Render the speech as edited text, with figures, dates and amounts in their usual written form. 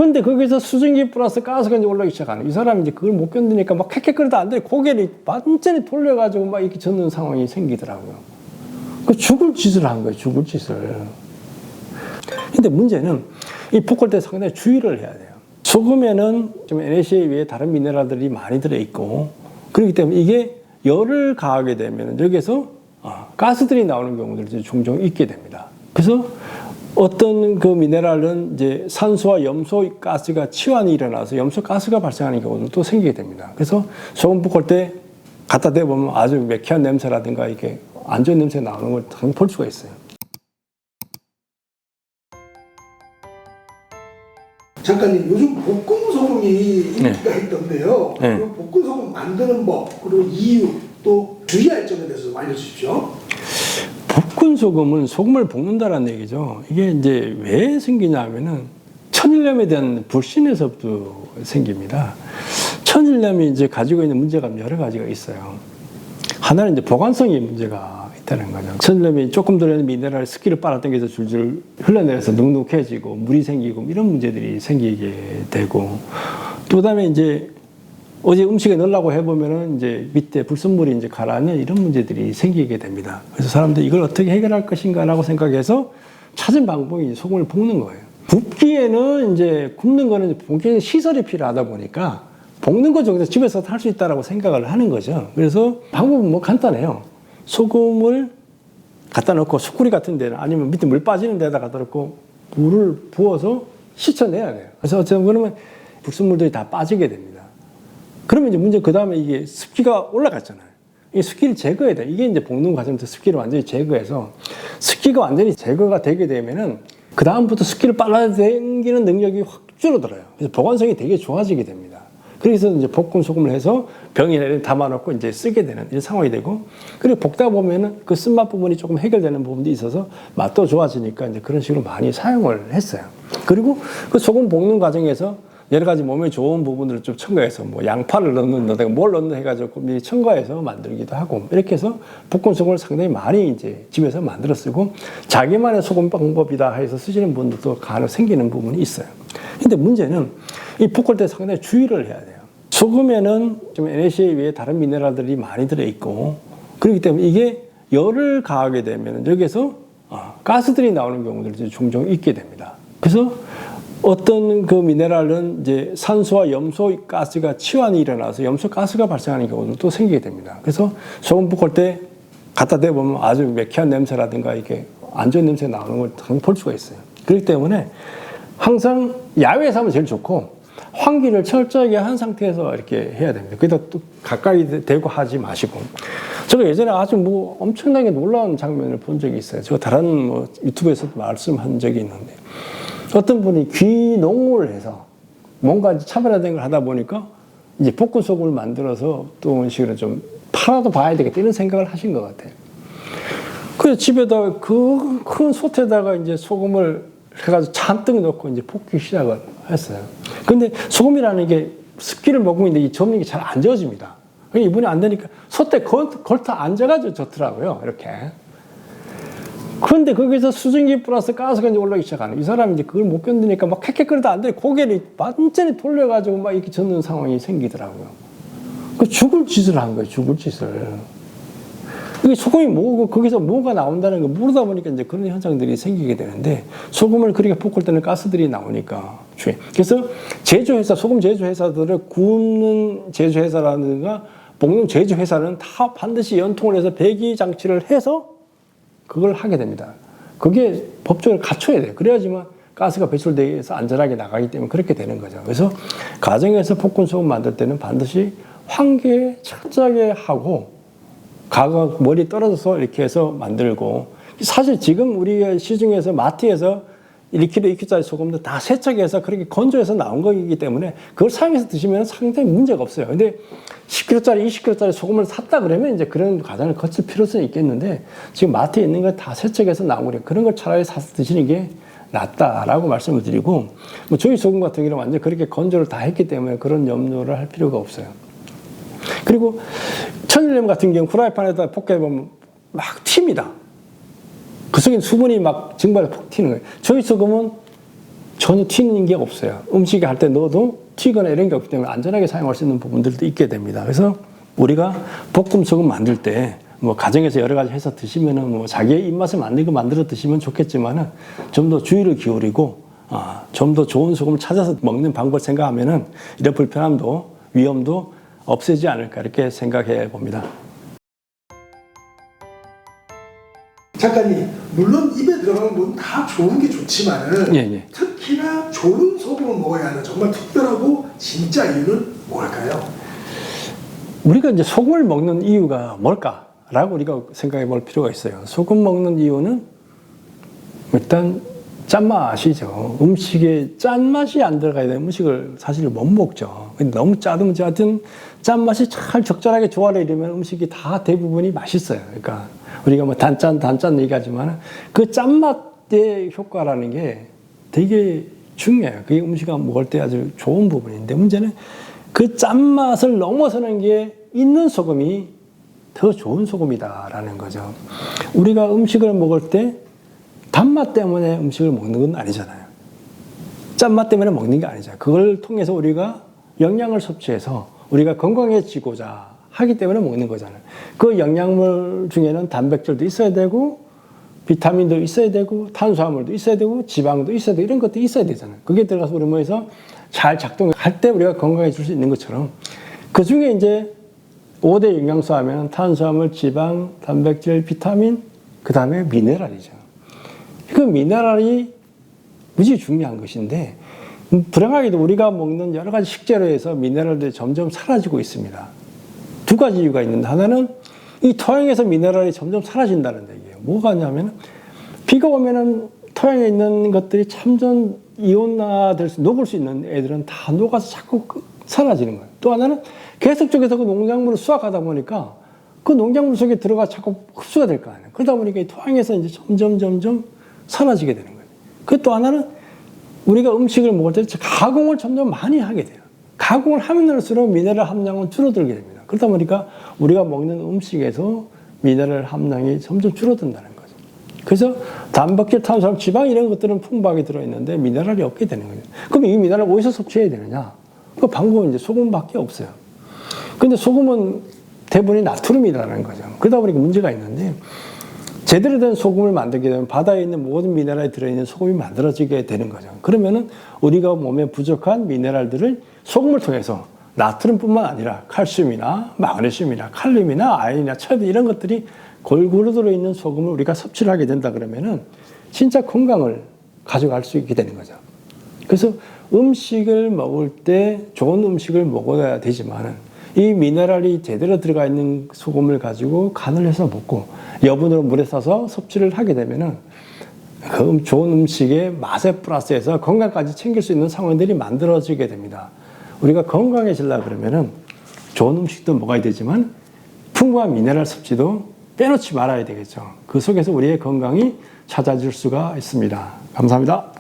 근데 거기서 수증기 플러스 가스가 이제 올라오기 시작하는. 이 사람이 이제 그걸 못 견디니까 막 캑캑거리다 안 돼. 고개를 완전히 돌려가지고 막 이렇게 젓는 상황이 생기더라고요. 그 죽을 짓을 한 거예요, 죽을 짓을. 근데 문제는 이 복걸 때 상당히 주의를 해야 돼요. 소금에는 좀 NaCl 외에 다른 미네랄들이 많이 들어있고, 그렇기 때문에 이게 열을 가하게 되면 여기에서 가스들이 나오는 경우들이 종종 있게 됩니다. 그래서 어떤 그 미네랄은 이제 산소와 염소 가스가 치환이 일어나서 염소 가스가 발생하는 경우도 생기게 됩니다. 그래서 소금 볶을 때 갖다 대보면 아주 매캐한 냄새라든가 이렇게 안 좋은 냄새 나오는 걸 당연히 볼 수가 있어요. 잠깐님, 요즘 볶음 소금이 인기가 네. 있던데요. 네. 그 볶음 소금 만드는 법, 그리고 이유, 또 주의할 점에 대해서 좀 알려주십시오. 볶은 소금은 소금을 볶는다는 얘기죠. 이게 이제 왜 생기냐면은 천일염에 대한 불신에서부터 생깁니다. 천일염이 이제 가지고 있는 문제가 여러 가지가 있어요. 하나는 이제 보관성이 문제가 있다는 거죠. 천일염이 조금 들어있는 미네랄 습기를 빨아당겨서 줄줄 흘러내려서 눅눅해지고 물이 생기고 이런 문제들이 생기게 되고, 또 다음에 이제 어제 음식에 넣으려고 해보면은 이제 밑에 불순물이 이제 가라앉는 이런 문제들이 생기게 됩니다. 그래서 사람들이 이걸 어떻게 해결할 것인가라고 생각해서 찾은 방법이 소금을 볶는 거예요. 굽기에는 이제 굽는 거는 볶기에는 시설이 필요하다 보니까 볶는 것 정도 집에서 할 수 있다라고 생각을 하는 거죠. 그래서 방법은 뭐 간단해요. 소금을 갖다 놓고 숯구리 같은 데는 아니면 밑에 물 빠지는 데다 갖다 놓고 물을 부어서 씻어내야 돼요. 그래서 어쩌면 그러면 불순물들이 다 빠지게 됩니다. 그러면 이제 문제 그 다음에 이게 습기가 올라갔잖아요. 이 습기를 제거해야 돼. 이게 이제 볶는 과정에서 습기를 완전히 제거해서 습기가 완전히 제거가 되게 되면은 그 다음부터 습기를 빨아당기는 능력이 확 줄어들어요. 그래서 보관성이 되게 좋아지게 됩니다. 그래서 이제 볶음 소금을 해서 병에 담아놓고 이제 쓰게 되는 이런 상황이 되고, 그리고 볶다 보면은 그 쓴맛 부분이 조금 해결되는 부분도 있어서 맛도 좋아지니까 이제 그런 식으로 많이 사용을 했어요. 그리고 그 소금 볶는 과정에서 여러 가지 몸에 좋은 부분들을 좀 첨가해서 뭐 양파를 넣는다든가 뭘 넣는 해가지고 미리 첨가해서 만들기도 하고, 이렇게 해서 볶음 소금을 상당히 많이 이제 집에서 만들어 쓰고 자기만의 소금 방법이다 해서 쓰시는 분들도 간혹 생기는 부분이 있어요. 근데 문제는 이 볶을 때 상당히 주의를 해야 돼요. 소금에는 좀 NaCl 외에 다른 미네랄들이 많이 들어있고, 그렇기 때문에 이게 열을 가하게 되면 여기에서 가스들이 나오는 경우들이 종종 있게 됩니다. 그래서 어떤 그 미네랄은 이제 산소와 염소 가스가 치환이 일어나서 염소 가스가 발생하는 경우도 생기게 됩니다. 그래서 소금 볶을 때 갖다 대보면 아주 매캐한 냄새라든가 이렇게 안 좋은 냄새 나오는 걸 당연히 볼 수가 있어요. 그렇기 때문에 항상 야외에서 하면 제일 좋고, 환기를 철저하게 한 상태에서 이렇게 해야 됩니다. 거기다 또 가까이 대고 하지 마시고. 제가 예전에 아주 뭐 엄청나게 놀라운 장면을 본 적이 있어요. 제가 다른 뭐 유튜브에서도 말씀한 적이 있는데, 어떤 분이 귀농을 해서 뭔가 차별화된 걸 하다 보니까 이제 볶은 소금을 만들어서 또 그런 식으로 좀 팔아도 봐야 되겠다 이런 생각을 하신 것 같아요. 그래서 집에다가 그 큰 솥에다가 이제 소금을 해가지고 잔뜩 넣고 이제 볶기 시작을 했어요. 근데 소금이라는 게 습기를 머금고 있는데 이 접는 게 잘 안 저어집니다. 이분이 안 되니까 솥에 걸터 앉아가지고 젓더라고요. 이렇게. 근데 거기서 수증기 플러스 가스가 이제 올라오기 시작하는. 이 사람이 이제 그걸 못 견디니까 막 캑캑거리다 안 돼. 고개를 완전히 돌려가지고 막 이렇게 젓는 상황이 생기더라고요. 그 죽을 짓을 한 거예요. 죽을 짓을. 이게 소금이 뭐고 거기서 뭐가 나온다는 거 모르다 보니까 이제 그런 현상들이 생기게 되는데, 소금을 그렇게 볶을 때는 가스들이 나오니까. 그래서 제조회사, 소금 제조회사들을 굽는 제조회사라든가 볶는 제조회사는 다 반드시 연통을 해서 배기 장치를 해서 그걸 하게 됩니다. 그게 법적으로 갖춰야 돼요. 그래야지만 가스가 배출돼서 안전하게 나가기 때문에 그렇게 되는 거죠. 그래서 가정에서 볶은 소금 만들 때는 반드시 환기에 철저하게 하고, 가가 머리 떨어져서 이렇게 해서 만들고, 사실 지금 우리가 시중에서 마트에서 1kg, 2kg짜리 소금도 다 세척해서 그렇게 건조해서 나온 거이기 때문에 그걸 사용해서 드시면 상당히 문제가 없어요. 근데 10kg짜리, 20kg짜리 소금을 샀다 그러면 이제 그런 과정을 거칠 필요성이 있겠는데, 지금 마트에 있는 걸 다 세척해서 나온 거니까 그런 걸 차라리 사서 드시는 게 낫다라고 말씀을 드리고, 뭐 저희 소금 같은 경우는 완전 그렇게 건조를 다 했기 때문에 그런 염려를 할 필요가 없어요. 그리고 천일염 같은 경우 후라이팬에다 볶아보면 막 튑니다. 그 속에 수분이 막 증발해서 푹 튀는 거예요. 저희 소금은 전혀 튀는 게 없어요. 음식에 할 때 넣어도 튀거나 이런 게 없기 때문에 안전하게 사용할 수 있는 부분들도 있게 됩니다. 그래서 우리가 볶음 소금 만들 때 뭐 가정에서 여러 가지 해서 드시면은 뭐 자기의 입맛에 맞는 거 만들어 드시면 좋겠지만은 좀 더 주의를 기울이고 좀 더 좋은 소금을 찾아서 먹는 방법을 생각하면은 이런 불편함도 위험도 없애지 않을까 이렇게 생각해 봅니다. 작가님, 물론 입에 들어가는 건 다 좋은 게 좋지만은 예. 특히나 좋은 소금을 먹어야 하는 정말 특별하고 진짜 이유는 뭘까요? 우리가 이제 소금을 먹는 이유가 뭘까라고 우리가 생각해 볼 필요가 있어요. 소금 먹는 이유는 일단 짠맛이죠. 음식에 짠맛이 안 들어가야 되는 음식을 사실 못 먹죠. 근데 너무 짜든지 하여튼 짠맛이 잘 적절하게 조화를 이루면 음식이 다 대부분이 맛있어요. 그러니까 우리가 뭐 단짠 얘기하지만 그 짠맛의 효과라는 게 되게 중요해요. 그게 음식을 먹을 때 아주 좋은 부분인데 문제는 그 짠맛을 넘어서는 게 있는 소금이 더 좋은 소금이다라는 거죠. 우리가 음식을 먹을 때 단맛 때문에 음식을 먹는 건 아니잖아요. 짠맛 때문에 먹는 게 아니잖아요. 그걸 통해서 우리가 영양을 섭취해서 우리가 건강해지고자 하기 때문에 먹는 거잖아요. 그 영양물 중에는 단백질도 있어야 되고 비타민도 있어야 되고 탄수화물도 있어야 되고 지방도 있어야 되고 이런 것도 있어야 되잖아요. 그게 들어가서 우리 몸에서 잘 작동할 때 우리가 건강해질 수 있는 것처럼 그 중에 이제 5대 영양소 하면 탄수화물, 지방, 단백질, 비타민, 그 다음에 미네랄이죠. 그 미네랄이 무지 중요한 것인데 불행하게도 우리가 먹는 여러 가지 식재료에서 미네랄들이 점점 사라지고 있습니다. 두 가지 이유가 있는데 하나는 이 토양에서 미네랄이 점점 사라진다는 얘기예요. 뭐가 냐면 비가 오면은 토양에 있는 것들이 참전 이온화될 수, 녹을 수 있는 애들은 다 녹아서 자꾸 사라지는 거예요. 또 하나는 계속적에서 그 농작물을 수확하다 보니까 그 농작물 속에 들어가 자꾸 흡수가 될 거 아니에요. 그러다 보니까 이 토양에서 이제 점점 사라지게 되는 거예요. 그 또 하나는 우리가 음식을 먹을 때 가공을 점점 많이 하게 돼요. 가공을 하면 할수록 미네랄 함량은 줄어들게 됩니다. 그러다 보니까 우리가 먹는 음식에서 미네랄 함량이 점점 줄어든다는 거죠. 그래서 단백질, 탄수화물, 지방 이런 것들은 풍부하게 들어있는데 미네랄이 없게 되는 거죠. 그럼 이 미네랄을 어디서 섭취해야 되느냐? 그 방법은 이제 소금밖에 없어요. 근데 소금은 대부분이 나트륨이라는 거죠. 그러다 보니까 문제가 있는데 제대로 된 소금을 만들게 되면 바다에 있는 모든 미네랄이 들어있는 소금이 만들어지게 되는 거죠. 그러면은 우리가 몸에 부족한 미네랄들을 소금을 통해서 나트륨뿐만 아니라 칼슘이나 마그네슘이나 칼륨이나 아연이나 철분 이런 것들이 골고루 들어있는 소금을 우리가 섭취를 하게 된다 그러면은 진짜 건강을 가져갈 수 있게 되는 거죠. 그래서 음식을 먹을 때 좋은 음식을 먹어야 되지만은 이 미네랄이 제대로 들어가 있는 소금을 가지고 간을 해서 먹고 여분으로 물에 싸서 섭취를 하게 되면은 그 좋은 음식의 맛에 플러스해서 건강까지 챙길 수 있는 상황들이 만들어지게 됩니다. 우리가 건강해지려고 그러면은 좋은 음식도 먹어야 되지만 풍부한 미네랄 섭취도 빼놓지 말아야 되겠죠. 그 속에서 우리의 건강이 찾아질 수가 있습니다. 감사합니다.